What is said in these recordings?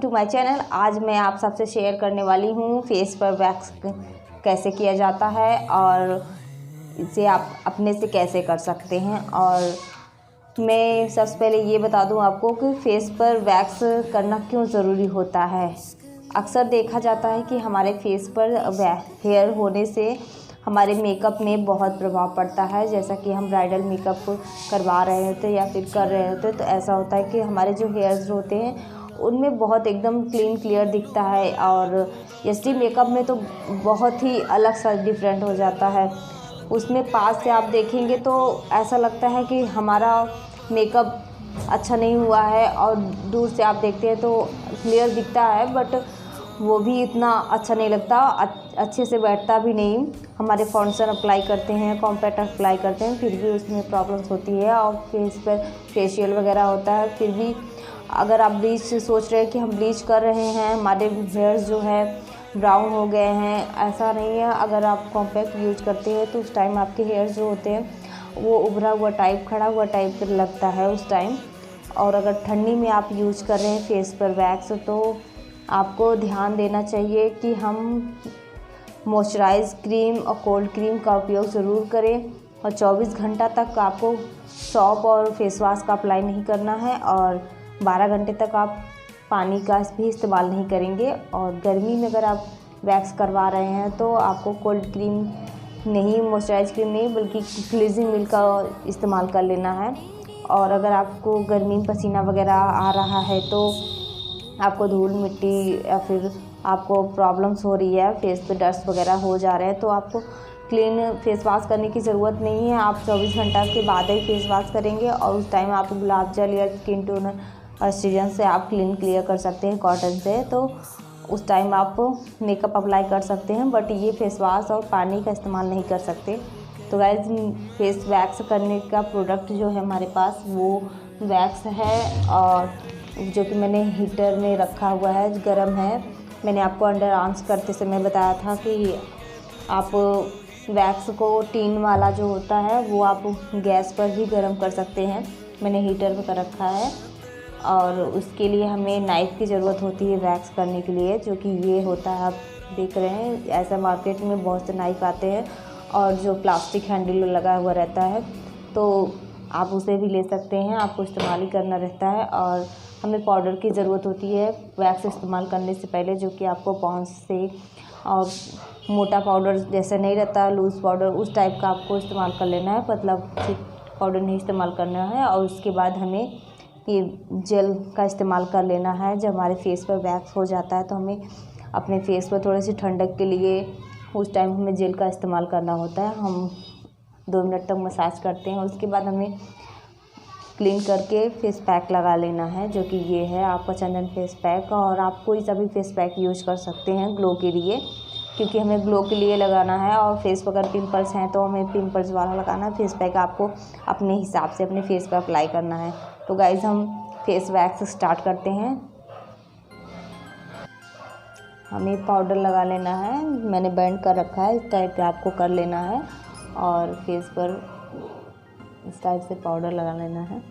To my channel. आज मैं आप सबसे शेयर करने वाली हूँ फेस पर वैक्स कैसे किया जाता है और इसे आप अपने से कैसे कर सकते हैं। और मैं सबसे पहले ये बता दूँ आपको कि फेस पर वैक्स करना क्यों ज़रूरी होता है। अक्सर देखा जाता है कि हमारे फेस पर हेयर होने से हमारे मेकअप में बहुत प्रभाव पड़ता है। जैसा कि हम ब्राइडल मेकअप करवा रहे होते या फिर कर रहे होते तो ऐसा होता है कि हमारे जो हेयर्स होते हैं उनमें बहुत एकदम क्लीन क्लियर दिखता है और एचडी मेकअप में तो बहुत ही अलग सा डिफरेंट हो जाता है। उसमें पास से आप देखेंगे तो ऐसा लगता है कि हमारा मेकअप अच्छा नहीं हुआ है और दूर से आप देखते हैं तो क्लियर दिखता है, बट वो भी इतना अच्छा नहीं लगता, अच्छे से बैठता भी नहीं। हमारे फाउंडेशन अप्लाई करते हैं, कॉम्पैक्ट अप्लाई करते हैं, फिर भी उसमें प्रॉब्लम्स होती है और फेस पर फेशियल वगैरह होता है। फिर भी अगर आप ब्लीच सोच रहे हैं कि हम ब्लीच कर रहे हैं, हमारे हेयर्स जो है ब्राउन हो गए हैं, ऐसा नहीं है। अगर आप कॉम्पैक्ट यूज करते हैं तो उस टाइम आपके हेयर्स जो होते हैं वो उभरा हुआ टाइप, खड़ा हुआ टाइप लगता है उस टाइम। और अगर ठंडी में आप यूज कर रहे हैं फेस पर वैक्स तो आपको ध्यान देना चाहिए कि हम मॉइस्चराइज क्रीम और कोल्ड क्रीम का उपयोग ज़रूर करें और 24 घंटा तक आपको सॉप और फेस वॉश का अप्लाई नहीं करना है और 12 घंटे तक आप पानी का भी इस्तेमाल नहीं करेंगे। और गर्मी में अगर आप वैक्स करवा रहे हैं तो आपको कोल्ड क्रीम नहीं, मॉइस्चराइज क्रीम नहीं, बल्कि क्लींजिंग मिल्क का इस्तेमाल कर लेना है। और अगर आपको गर्मी में पसीना वगैरह आ रहा है तो आपको धूल मिट्टी या फिर आपको प्रॉब्लम्स हो रही है, फेस पे डस्ट वगैरह हो जा रहे हैं, तो आपको क्लीन फेस वॉश करने की ज़रूरत नहीं है। आप 24 घंटा के बाद ही फेस वॉश करेंगे और उस टाइम आप गुलाब जल या स्किन टोनर ऑक्सीजन से आप क्लीन क्लियर कर सकते हैं, कॉटन से। तो उस टाइम आप मेकअप अप्लाई कर सकते हैं, बट ये फेस वॉश और पानी का इस्तेमाल नहीं कर सकते। तो गाइस, फेस वैक्स करने का प्रोडक्ट जो है हमारे पास वो वैक्स है और जो कि मैंने हीटर में रखा हुआ है, गर्म है। मैंने आपको अंडर आर्म्स करते समय बताया था कि आप वैक्स को टीन वाला जो होता है वो आप गैस पर भी गर्म कर सकते हैं। मैंने हीटर में कर रखा है और उसके लिए हमें नाइफ़ की ज़रूरत होती है वैक्स करने के लिए, जो कि ये होता है, आप देख रहे हैं। ऐसा मार्केट में बहुत से नाइफ़ आते हैं और जो प्लास्टिक हैंडल लगा हुआ रहता है, तो आप उसे भी ले सकते हैं, आपको इस्तेमाल ही करना रहता है। और हमें पाउडर की ज़रूरत होती है वैक्स इस्तेमाल करने से पहले, जो कि आपको पॉन्ड्स से और मोटा पाउडर जैसे नहीं रहता, लूज़ पाउडर, उस टाइप का आपको इस्तेमाल कर लेना है, मतलब थिक पाउडर नहीं इस्तेमाल करना है। और उसके बाद हमें ये जेल का इस्तेमाल कर लेना है। जब हमारे फेस पर वैक्स हो जाता है तो हमें अपने फेस पर थोड़ी सी ठंडक के लिए उस टाइम हमें जेल का इस्तेमाल करना होता है। हम 2 मिनट तक मसाज करते हैं, उसके बाद हमें क्लीन करके फेस पैक लगा लेना है, जो कि ये है आपका चंदन फेस पैक। और आप कोई सा भी फेस पैक यूज कर सकते हैं ग्लो के लिए, क्योंकि हमें ग्लो के लिए लगाना है। और फेस पर अगर पिंपल्स हैं तो हमें पिंपल्स वाला लगाना है। फेस पैक आपको अपने हिसाब से अपने फेस पर अप्लाई करना है। तो गाइज, हम फेस वैक्स स्टार्ट करते हैं। हमें पाउडर लगा लेना है, मैंने बैंड कर रखा है, इस टाइप का आपको कर लेना है और फेस पर इस टाइप से पाउडर लगा लेना है।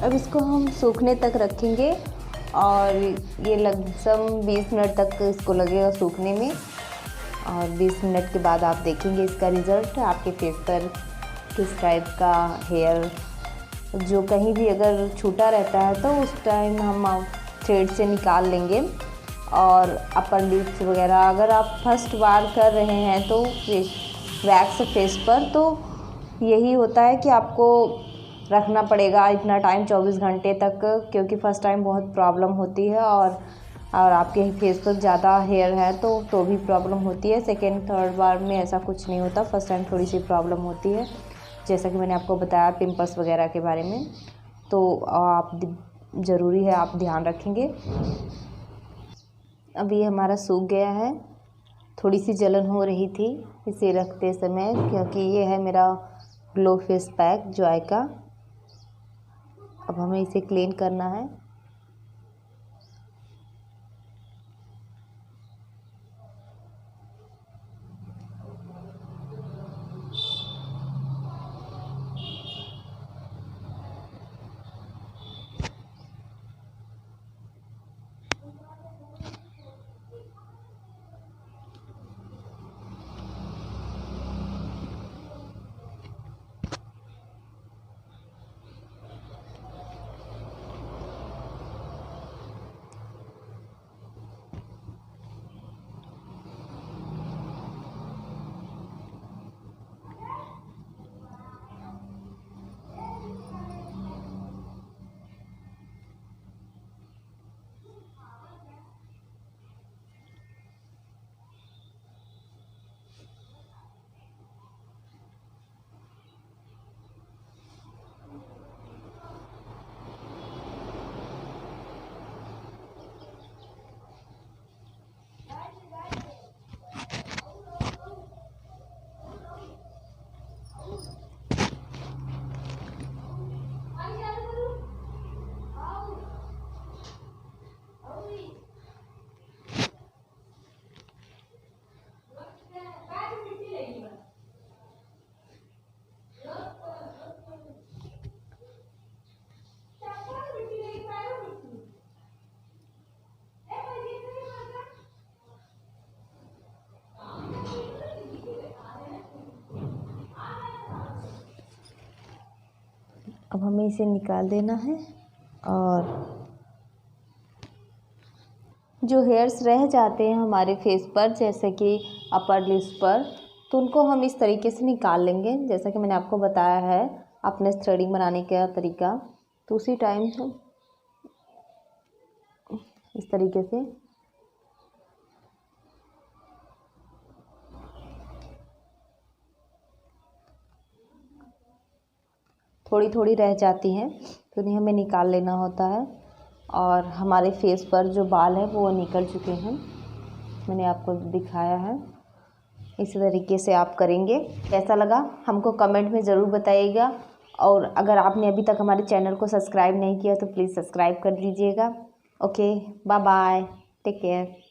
अब इसको हम सूखने तक रखेंगे और ये लगभग 20 मिनट तक इसको लगेगा सूखने में। और 20 मिनट के बाद आप देखेंगे इसका रिज़ल्ट, आपके फेस पर किस टाइप का हेयर जो कहीं भी अगर छूटा रहता है तो उस टाइम हम थ्रेड से निकाल लेंगे। और अपर लिप्स वगैरह अगर आप फर्स्ट बार कर रहे हैं तो वैक्स फेस पर तो यही होता है कि आपको रखना पड़ेगा इतना टाइम 24 घंटे तक, क्योंकि फ़र्स्ट टाइम बहुत प्रॉब्लम होती है। और आपके फेस पर ज़्यादा हेयर है तो भी प्रॉब्लम होती है। सेकेंड थर्ड बार में ऐसा कुछ नहीं होता, फर्स्ट टाइम थोड़ी सी प्रॉब्लम होती है, जैसा कि मैंने आपको बताया पिंपल्स वगैरह के बारे में। तो आप ज़रूरी है आप ध्यान रखेंगे। अभी हमारा सूख गया है, थोड़ी सी जलन हो रही थी इसे रखते समय, क्योंकि ये है मेरा ग्लो फेस पैक जॉय का। अब हमें इसे क्लीन करना है। अब हमें इसे निकाल देना है और जो हेयर्स रह जाते हैं हमारे फेस पर, जैसे कि अपर लिप्स पर, तो उनको हम इस तरीके से निकाल लेंगे जैसा कि मैंने आपको बताया है अपने थ्रेडिंग बनाने का तरीका। तो उसी टाइम हम इस तरीके से थोड़ी थोड़ी रह जाती हैं तो इन्हें हमें निकाल लेना होता है। और हमारे फेस पर जो बाल है वो निकल चुके हैं, मैंने आपको दिखाया है। इसी तरीके से आप करेंगे। कैसा लगा हमको कमेंट में ज़रूर बताइएगा। और अगर आपने अभी तक हमारे चैनल को सब्सक्राइब नहीं किया तो प्लीज़ सब्सक्राइब कर लीजिएगा। Okay, bye bye, take care.